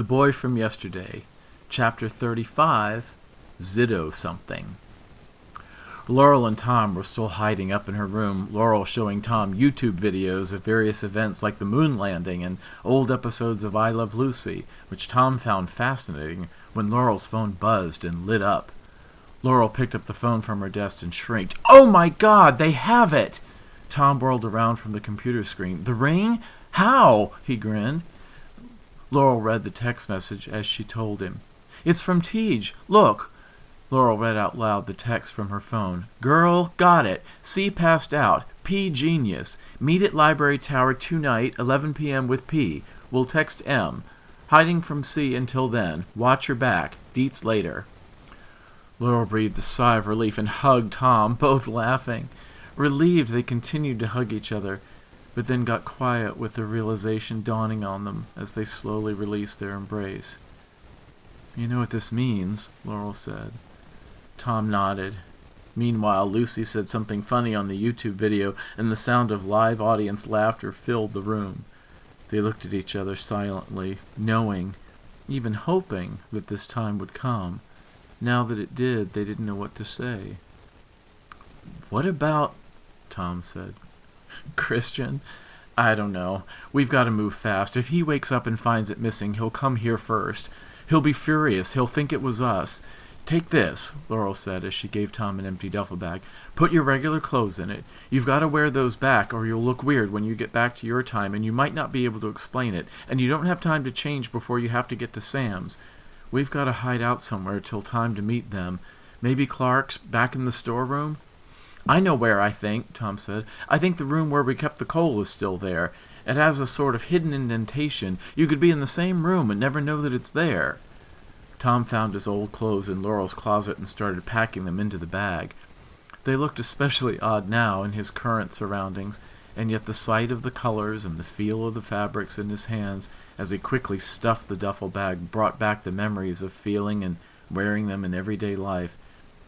The Boy from Yesterday, Chapter 35, Ziddo-Something. Laurel and Tom were still hiding up in her room, Laurel showing Tom YouTube videos of various events like the moon landing and old episodes of I Love Lucy, which Tom found fascinating when Laurel's phone buzzed and lit up. Laurel picked up the phone from her desk and shrieked, "Oh my God, they have it!" Tom whirled around from the computer screen. "The ring? How?" he grinned. Laurel read the text message as she told him. "It's from Tej. Look." Laurel read out loud the text from her phone. "Girl, got it. C passed out. P genius. Meet at Library Tower tonight, 11 p.m. with P. We'll text M. Hiding from C until then. Watch your back. Deets later." Laurel breathed a sigh of relief and hugged Tom, both laughing. Relieved, they continued to hug each other, but then got quiet with the realization dawning on them as they slowly released their embrace. "You know what this means," Laurel said. Tom nodded. Meanwhile, Lucy said something funny on the YouTube video, and the sound of live audience laughter filled the room. They looked at each other silently, knowing, even hoping, that this time would come. Now that it did, they didn't know what to say. "What about," Tom said. "Christian? I don't know. We've got to move fast. If he wakes up and finds it missing, he'll come here first. He'll be furious. He'll think it was us. Take this," Laurel said as she gave Tom an empty duffel bag. "Put your regular clothes in it. You've got to wear those back or you'll look weird when you get back to your time and you might not be able to explain it, and you don't have time to change before you have to get to Sam's. We've got to hide out somewhere till time to meet them. Maybe Clark's back in the storeroom?" "I know where, I think," Tom said. "I think the room where we kept the coal is still there. It has a sort of hidden indentation. You could be in the same room and never know that it's there." Tom found his old clothes in Laurel's closet and started packing them into the bag. They looked especially odd now in his current surroundings, and yet the sight of the colors and the feel of the fabrics in his hands as he quickly stuffed the duffel bag brought back the memories of feeling and wearing them in everyday life,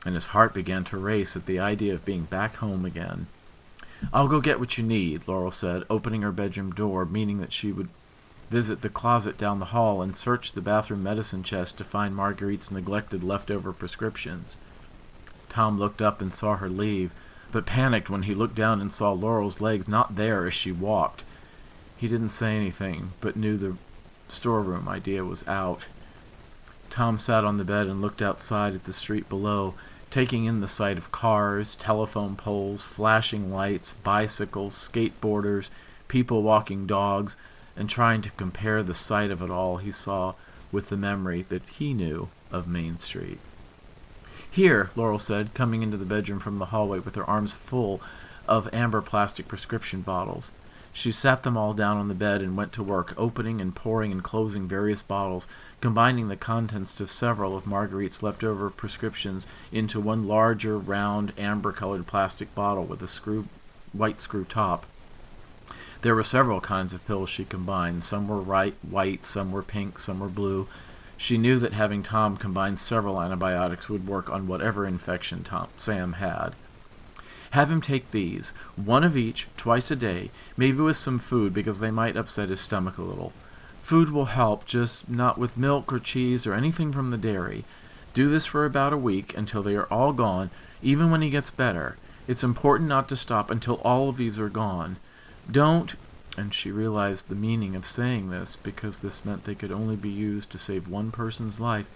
and his heart began to race at the idea of being back home again. "I'll go get what you need," Laurel said, opening her bedroom door, meaning that she would visit the closet down the hall and search the bathroom medicine chest to find Marguerite's neglected leftover prescriptions. Tom looked up and saw her leave, but panicked when he looked down and saw Laurel's legs not there as she walked. He didn't say anything, but knew the storeroom idea was out. Tom sat on the bed and looked outside at the street below, taking in the sight of cars, telephone poles, flashing lights, bicycles, skateboarders, people walking dogs, and trying to compare the sight of it all he saw with the memory that he knew of Main Street. "Here," Laurel said, coming into the bedroom from the hallway with her arms full of amber plastic prescription bottles. She sat them all down on the bed and went to work, opening and pouring and closing various bottles, combining the contents of several of Marguerite's leftover prescriptions into one larger, round, amber-colored plastic bottle with a white screw top. There were several kinds of pills she combined. Some were white, some were pink, some were blue. She knew that having Tom combine several antibiotics would work on whatever infection Sam had. "Have him take these, one of each, twice a day, maybe with some food because they might upset his stomach a little. Food will help, just not with milk or cheese or anything from the dairy. Do this for about a week until they are all gone, even when he gets better. It's important not to stop until all of these are gone. Don't," and she realized the meaning of saying this because this meant they could only be used to save one person's life,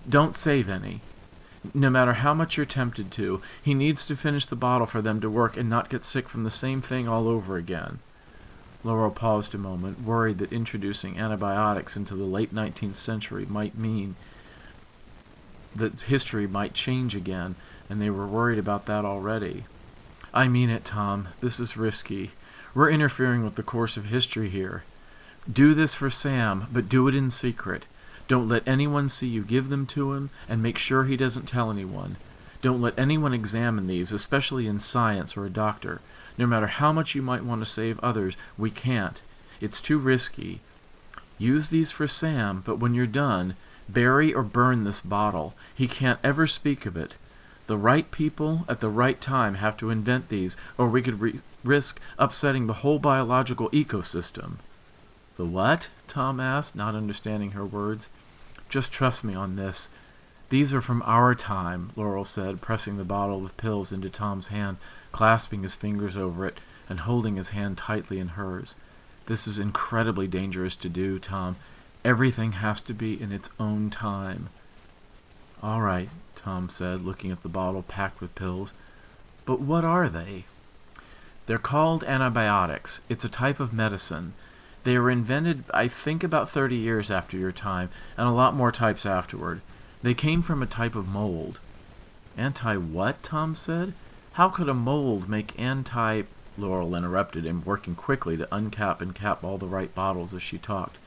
"don't save any. No matter how much you're tempted to, he needs to finish the bottle for them to work and not get sick from the same thing all over again." Laurel paused a moment, worried that introducing antibiotics into the late 19th century might mean that history might change again, and they were worried about that already. "I mean it, Tom. This is risky. We're interfering with the course of history here. Do this for Sam, but do it in secret. Don't let anyone see you give them to him, and make sure he doesn't tell anyone. Don't let anyone examine these, especially in science or a doctor. No matter how much you might want to save others, we can't. It's too risky. Use these for Sam, but when you're done, bury or burn this bottle. He can't ever speak of it. The right people at the right time have to invent these, or we could risk upsetting the whole biological ecosystem." The what? Tom asked, not understanding her words. Just trust me on this. These are from our time, Laurel said, pressing the bottle of pills into Tom's hand, clasping his fingers over it, and holding his hand tightly in hers. This is incredibly dangerous to do, Tom. Everything has to be in its own time. All right, Tom said, looking at the bottle packed with pills. But what are they? They're called antibiotics. It's a type of medicine. They were invented, I think, about 30 years after your time, and a lot more types afterward. They came from a type of mold. Anti-what? Tom said. How could a mold make anti... Laurel interrupted him, working quickly to uncap and cap all the right bottles as she talked.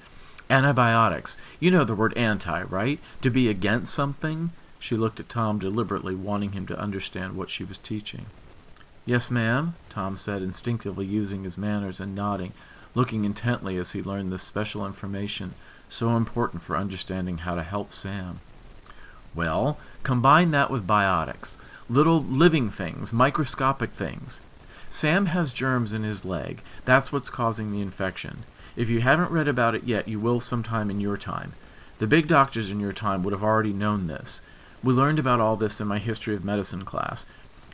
Antibiotics. You know the word anti, right? To be against something? She looked at Tom deliberately, wanting him to understand what she was teaching. Yes, ma'am, Tom said, instinctively using his manners and nodding, looking intently as he learned this special information, so important for understanding how to help Sam. Well, combine that with biotics. Little living things, microscopic things. Sam has germs in his leg. That's what's causing the infection. If you haven't read about it yet, you will sometime in your time. The big doctors in your time would have already known this. We learned about all this in my history of medicine class.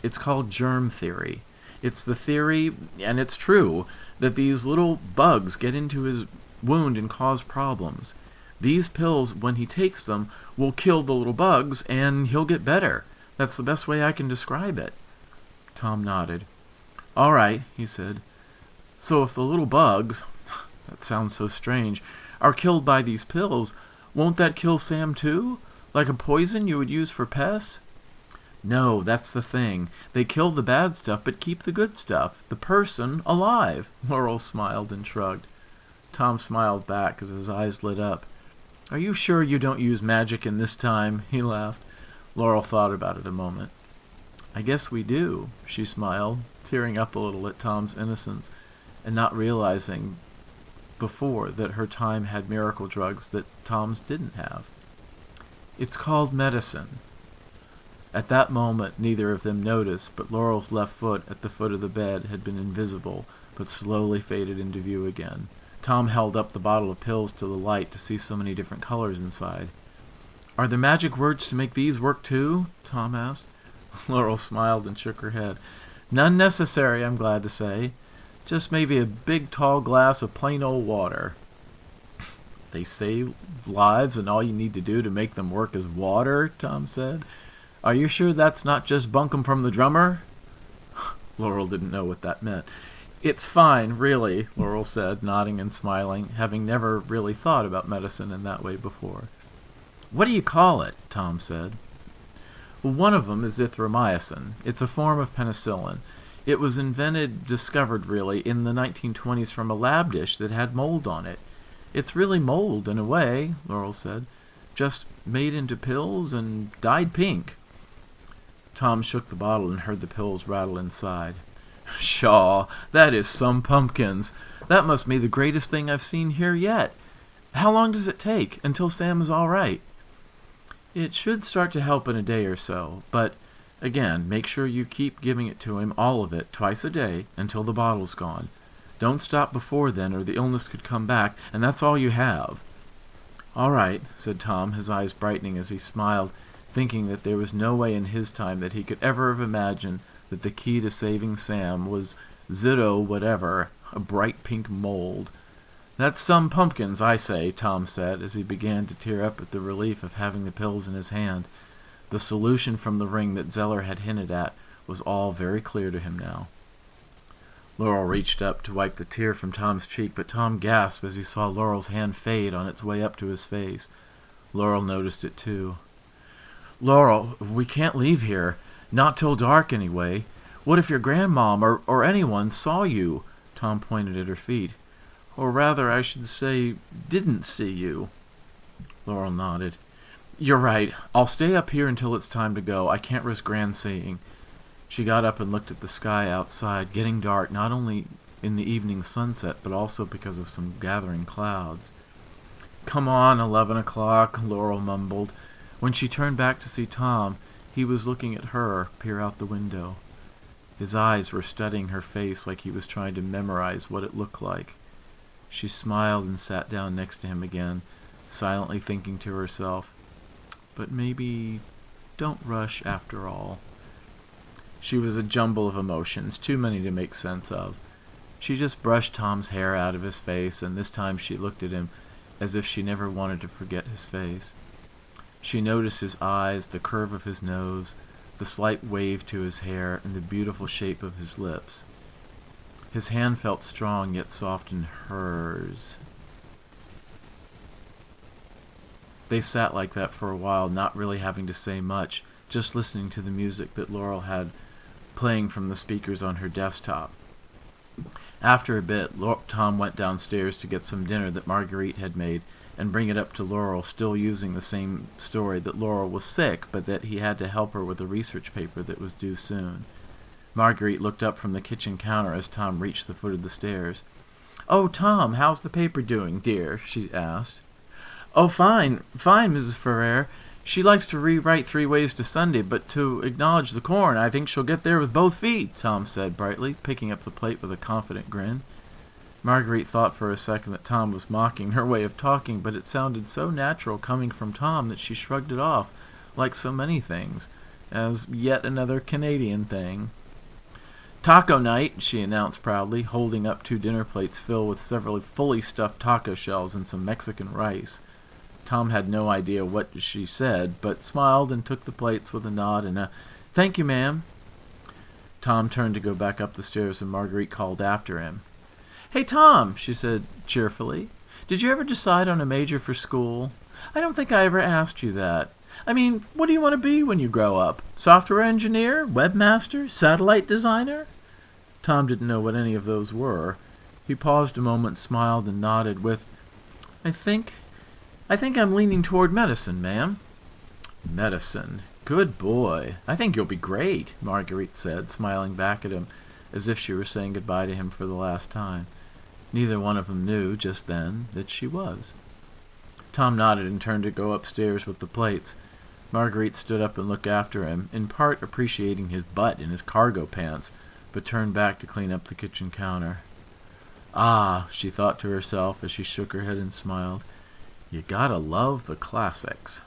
It's called germ theory. It's the theory, and it's true, that these little bugs get into his wound and cause problems. These pills, when he takes them, will kill the little bugs, and he'll get better. That's the best way I can describe it. Tom nodded. All right, he said. So if the little bugs, that sounds so strange, are killed by these pills, won't that kill Sam too? Like a poison you would use for pests? No, that's the thing. They kill the bad stuff but keep the good stuff, the person, alive. Laurel smiled and shrugged. Tom smiled back as his eyes lit up. Are you sure you don't use magic in this time? He laughed. Laurel thought about it a moment. I guess we do, she smiled, tearing up a little at Tom's innocence and not realizing before that her time had miracle drugs that Tom's didn't have. It's called medicine. At that moment, neither of them noticed, but Laurel's left foot at the foot of the bed had been invisible, but slowly faded into view again. Tom held up the bottle of pills to the light to see so many different colors inside. Are there magic words to make these work too? Tom asked. Laurel smiled and shook her head. None necessary, I'm glad to say. Just maybe a big tall glass of plain old water. They save lives and all you need to do to make them work is water, Tom said. Are you sure that's not just bunkum from the drummer? Laurel didn't know what that meant. It's fine, really, Laurel said, nodding and smiling, having never really thought about medicine in that way before. What do you call it? Tom said. Well, one of them is erythromycin. It's a form of penicillin. It was discovered really, in the 1920s from a lab dish that had mold on it. It's really mold in a way, Laurel said, just made into pills and dyed pink. Tom shook the bottle and heard the pills rattle inside. Pshaw, that is some pumpkins. That must be the greatest thing I've seen here yet. How long does it take until Sam is all right? It should start to help in a day or so, but, again, make sure you keep giving it to him, all of it, twice a day, until the bottle's gone. Don't stop before then, or the illness could come back, and that's all you have. All right, said Tom, his eyes brightening as he smiled, thinking that there was no way in his time that he could ever have imagined that the key to saving Sam was Ziddo-whatever, a bright pink mold. That's some pumpkins, I say, Tom said, as he began to tear up at the relief of having the pills in his hand. The solution from the ring that Zeller had hinted at was all very clear to him now. Laurel reached up to wipe the tear from Tom's cheek, but Tom gasped as he saw Laurel's hand fade on its way up to his face. Laurel noticed it too. Laurel, we can't leave here. Not till dark, anyway. What if your grandmom or anyone saw you? Tom pointed at her feet. Or rather, I should say, didn't see you. Laurel nodded. You're right. I'll stay up here until it's time to go. I can't risk Gran seeing. She got up and looked at the sky outside, getting dark not only in the evening sunset, but also because of some gathering clouds. Come on, 11 o'clock, Laurel mumbled. When she turned back to see Tom, he was looking at her peer out the window. His eyes were studying her face like he was trying to memorize what it looked like. She smiled and sat down next to him again, silently thinking to herself, "But maybe don't rush after all." She was a jumble of emotions, too many to make sense of. She just brushed Tom's hair out of his face, and this time she looked at him as if she never wanted to forget his face. She noticed his eyes, the curve of his nose, the slight wave to his hair, and the beautiful shape of his lips. His hand felt strong yet soft in hers. They sat like that for a while, not really having to say much, just listening to the music that Laurel had playing from the speakers on her desktop. After a bit, Tom went downstairs to get some dinner that Marguerite had made and bring it up to Laurel, still using the same story that Laurel was sick, but that he had to help her with a research paper that was due soon. Marguerite looked up from the kitchen counter as Tom reached the foot of the stairs. "Oh, Tom, how's the paper doing, dear?" she asked. "Oh, fine, Mrs. Ferrer. She likes to rewrite 3 Ways to Sunday, but to acknowledge the corn, I think she'll get there with both feet," Tom said brightly, picking up the plate with a confident grin. Marguerite thought for a second that Tom was mocking her way of talking, but it sounded so natural coming from Tom that she shrugged it off, like so many things, as yet another Canadian thing. "Taco night," she announced proudly, holding up 2 dinner plates filled with several fully stuffed taco shells and some Mexican rice. Tom had no idea what she said, but smiled and took the plates with a nod and a "Thank you, ma'am." Tom turned to go back up the stairs, and Marguerite called after him. "Hey, Tom," she said cheerfully, "did you ever decide on a major for school? I don't think I ever asked you that. I mean, what do you want to be when you grow up? Software engineer? Webmaster? Satellite designer?" Tom didn't know what any of those were. He paused a moment, smiled, and nodded with, I think I'm leaning toward medicine, ma'am." "Medicine? Good boy. I think you'll be great," Marguerite said, smiling back at him as if she were saying goodbye to him for the last time. Neither one of them knew, just then, that she was. Tom nodded and turned to go upstairs with the plates. Marguerite stood up and looked after him, in part appreciating his butt in his cargo pants, but turned back to clean up the kitchen counter. "Ah," she thought to herself as she shook her head and smiled, "you gotta love the classics."